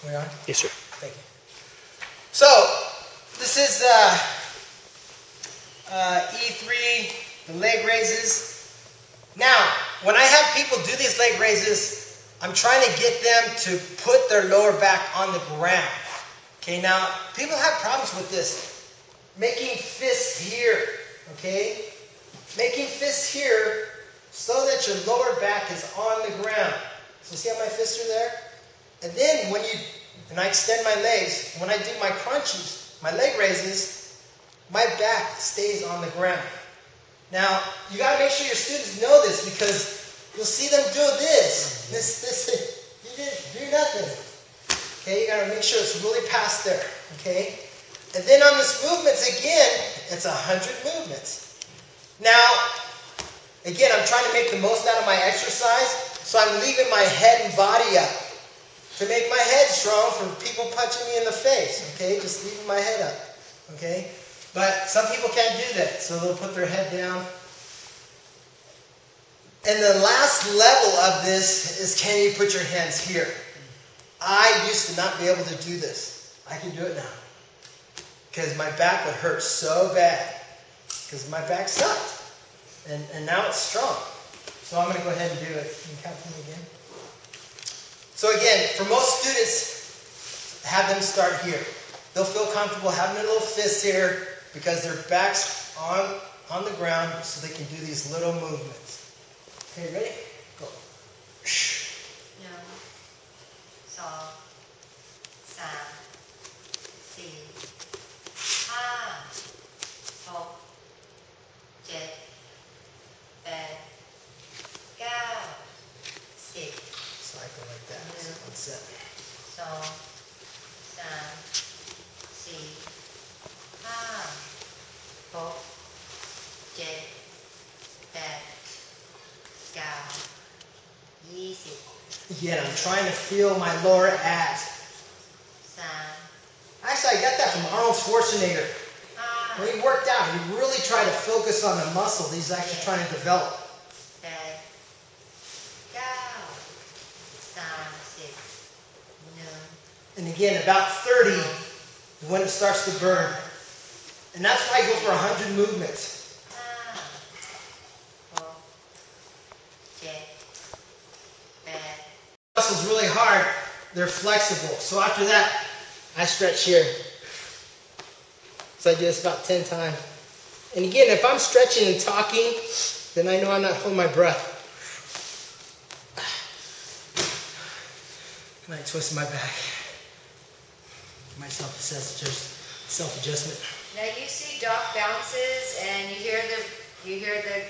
We on? Yes, sir. Thank you. So, this is E3, the leg raises. Now, when I have people do these leg raises, I'm trying to get them to put their lower back on the ground. Okay, now, people have problems with this. Making fists here, okay? Making fists here so that your lower back is on the ground. So see how my fists are there? And then and I extend my legs, when I do my crunches, my leg raises, my back stays on the ground. Now, you got to make sure your students know this because you'll see them do this. You didn't do nothing. Okay, you got to make sure it's really past there. Okay? And then on this movements, again, it's 100 movements. Now, again, I'm trying to make the most out of my exercise, so I'm leaving my head and body up to make my head strong for people punching me in the face. Okay, just leaving my head up. Okay, but some people can't do that, so they'll put their head down. And the last level of this is, can you put your hands here? I used to not be able to do this. I can do it now. Because my back would hurt so bad. Because my back sucked. And now it's strong. So I'm going to go ahead and do it. Can you count for me again? So again, for most students, have them start here. They'll feel comfortable having their little fists here because their back's on the ground so they can do these little movements. Okay, ready? Go. 1, 2, 3, 4, 5, 6, 7, 8, 9, 10. Cycle like that. One set. 2, 3, 4, 5, 6, 7, 8, 9, 20. Again, I'm trying to feel my lower abs. 3, Actually, I got that from Arnold Schwarzenegger. When he worked out, he really tried to focus on the muscle that he's actually trying to develop. 8, 9, 10, 9. And again, about 30 is when it starts to burn. And that's why I go for 100 movements. 4, 7, 8. Muscles really hard, they're flexible. So after that, I stretch here. So I do this about 10 times. And again, if I'm stretching and talking, then I know I'm not holding my breath. And I twist my back. My self-adjustment. Now you see Doc bounces and you hear the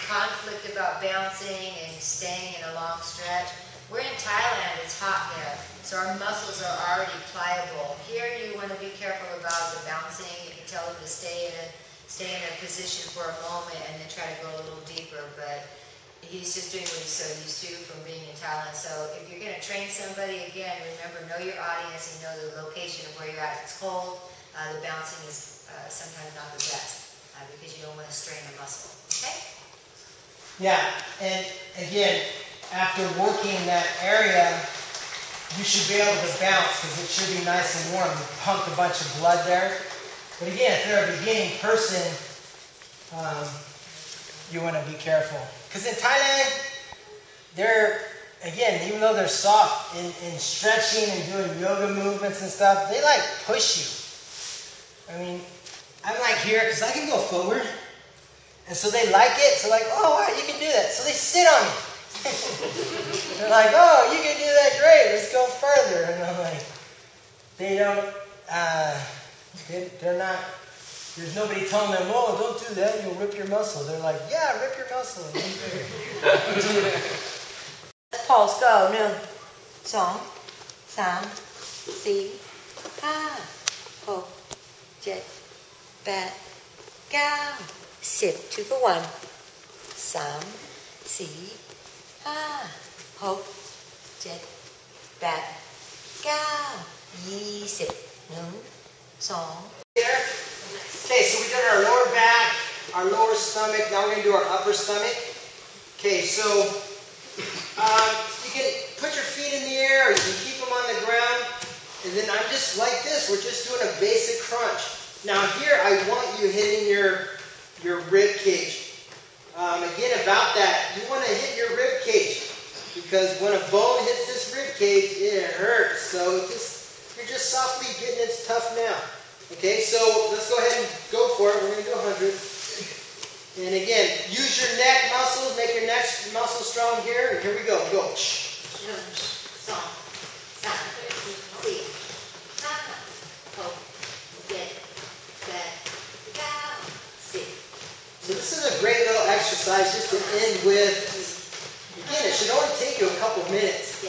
conflict about bouncing and staying in a long stretch. We're in Thailand, it's hot there, so our muscles are already pliable. Here you want to be careful about the bouncing. You can tell them to stay in a position for a moment and then try to go a little deeper, but he's just doing what he's so used to from being in Thailand. So if you're going to train somebody, again, remember, know your audience and know the location of where you're at. If it's cold, the bouncing is sometimes not the best because you don't want to strain the muscle. Okay? Yeah, and again, after working that area, you should be able to bounce because it should be nice and warm. You pumped a bunch of blood there. But again, if they're a beginning person, you want to be careful. Because in Thailand, again, even though they're soft in stretching and doing yoga movements and stuff, they like push you. I mean, I'm like here because I can go forward. And so they like it. So like, oh, wow, you can do that. So they sit on me. They're like, oh, you can do that, great, let's go further. And I'm like, they're not, there's nobody telling them, oh, don't do that, you'll rip your muscle. They're like, yeah, rip your muscle. Let's pause, go, 1, 2, 3, 4, 5, 6, 7, 8, 9, 10. 2 for 1. 3, 4, 5, 6, 7, 8, 9, 20. 1, 2. Okay, so we did our lower back, our lower stomach. Now we're going to do our upper stomach. Okay, so you can put your feet in the air or you can keep them on the ground. And then I'm just like this. We're just doing a basic crunch. Now here, I want you hitting your rib cage. Again, about that, you want to hit your rib cage because when a bone hits this rib cage, it hurts. So you're just softly getting it tough now. Okay, so let's go ahead and go for it. We're going to do 100. And again, use your neck muscles, make your neck muscle strong here. And here we go. Go. So this is a great little exercise just to end with. Again, it should only take you a couple minutes.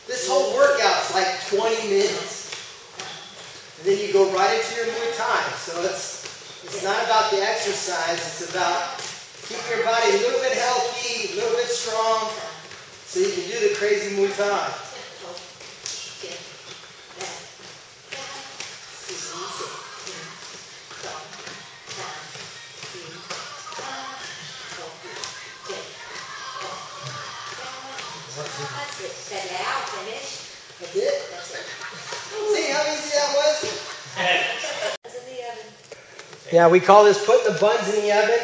This whole workout's like 20 minutes. And then you go right into your Muay Thai. So it's not about the exercise, it's about keeping your body a little bit healthy, a little bit strong, so you can do the crazy Muay Thai. That's it? See how easy that was? Yeah, we call this putting the buns in the oven.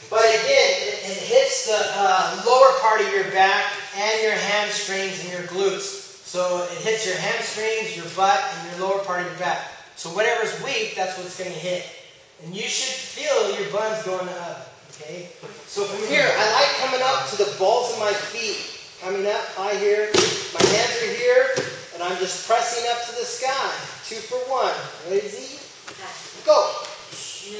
But again, it hits the lower part of your back and your hamstrings and your glutes. So it hits your hamstrings, your butt, and your lower part of your back. So whatever's weak, that's what's going to hit. And you should feel your buns going up. Okay? So from here, I like coming up to the balls of my feet. Coming up high here. My hands are here. And I'm just pressing up to the sky. 2 for 1. Ready, Z? Go. You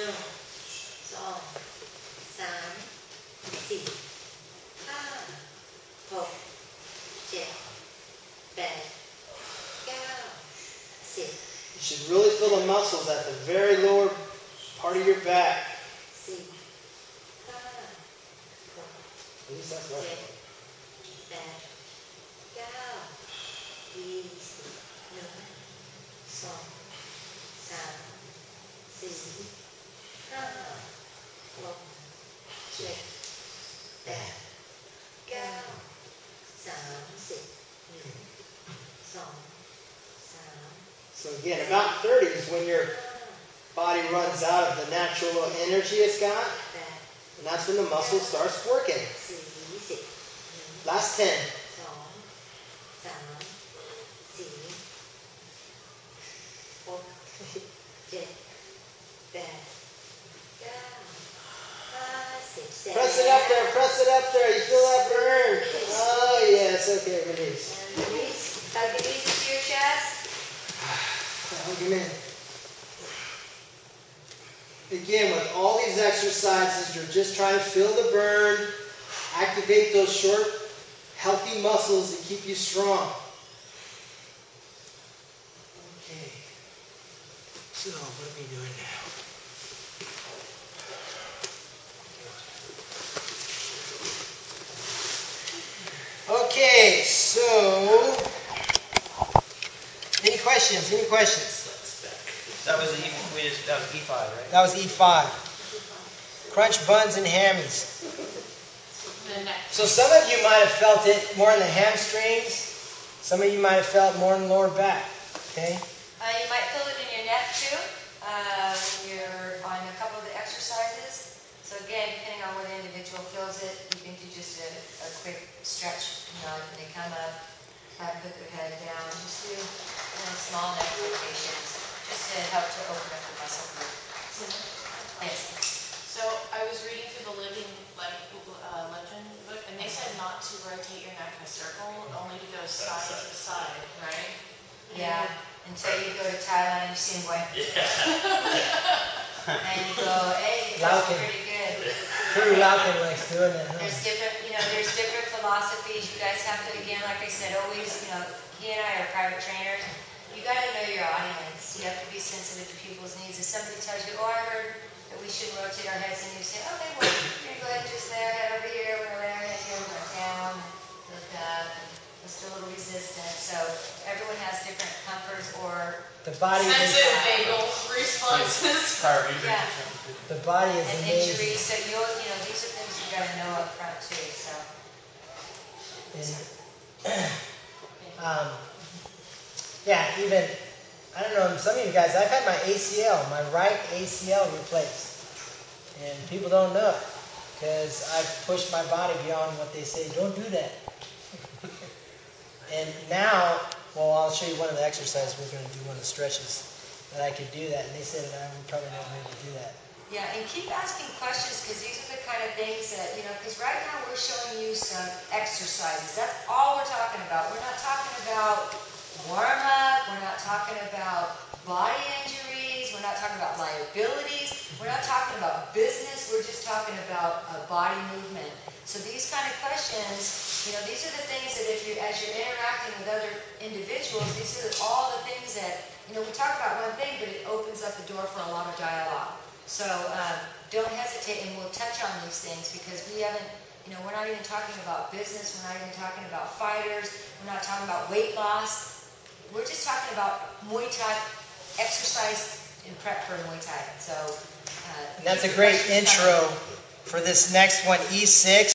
should really feel the muscles at the very lower part of your back. At least that's right. So again, about 30 is when your body runs out of the natural energy it's got, and that's when the muscle starts working. Last 10. Press it up there, press it up there. You feel that burn? Oh, yes. Okay, release. And release. Hug the knees into your chest. Hug him in. Again, with all these exercises, you're just trying to feel the burn, activate those short, healthy muscles that keep you strong. Okay. So, what are we doing now? Okay, so any questions? Any questions? That was E5, right? That was E5. Crunch buns and hammies. So some of you might have felt it more in the hamstrings. Some of you might have felt more in the lower back. Okay? You might feel it in your neck too when you're on a couple of the exercises. So again, depending on what individual feels it, you can do just a quick stretch. You know, when they come up, have them put their head down. Just do small neck rotations, just to help to open up the muscle group. Yes. So I was reading through the Living Legend book, and they said not to rotate your neck in a circle, only to go side to side, right? Yeah. Until you go to Thailand and you see them going. And you go, hey, that's pretty good. Pretty Laukin likes doing that, huh? There's different philosophies. You guys have to, again, like I said, always, he and I are private trainers. You got to know your audience. You have to be sensitive to people's needs. If somebody tells you, oh, I heard that we should rotate our heads, and you say, okay, well, you're going to go ahead and just there, head over here, we're going to lay our head here, we're going down, look up, and let's do a little resistance. So everyone has different comforts or the body sensitive vagal responses. yeah. The body is and amazing. injuries. So these are things you got to know up front too. So. Yeah, even, I don't know, some of you guys, I've had my ACL, my right ACL replaced. And people don't know it because I've pushed my body beyond what they say, don't do that. And now, well, I'll show you one of the exercises. We're going to do one of the stretches that I could do that. And they said that I would probably never be able to do that. Yeah, and keep asking questions because these are the kind of things that, because right now we're showing you some exercises. That's all we're talking about. We're not talking about warm-up. We're not talking about body injuries. We're not talking about liabilities. We're not talking about business. We're just talking about body movement. So these kind of questions, these are the things that as you're interacting with other individuals, these are all the things that, we talk about one thing, but it opens up the door for a lot of dialogue. So don't hesitate, and we'll touch on these things because we haven't, we're not even talking about business. We're not even talking about fighters. We're not talking about weight loss. We're just talking about Muay Thai exercise in prep for Muay Thai. So and that's a great intro for this next one, E6.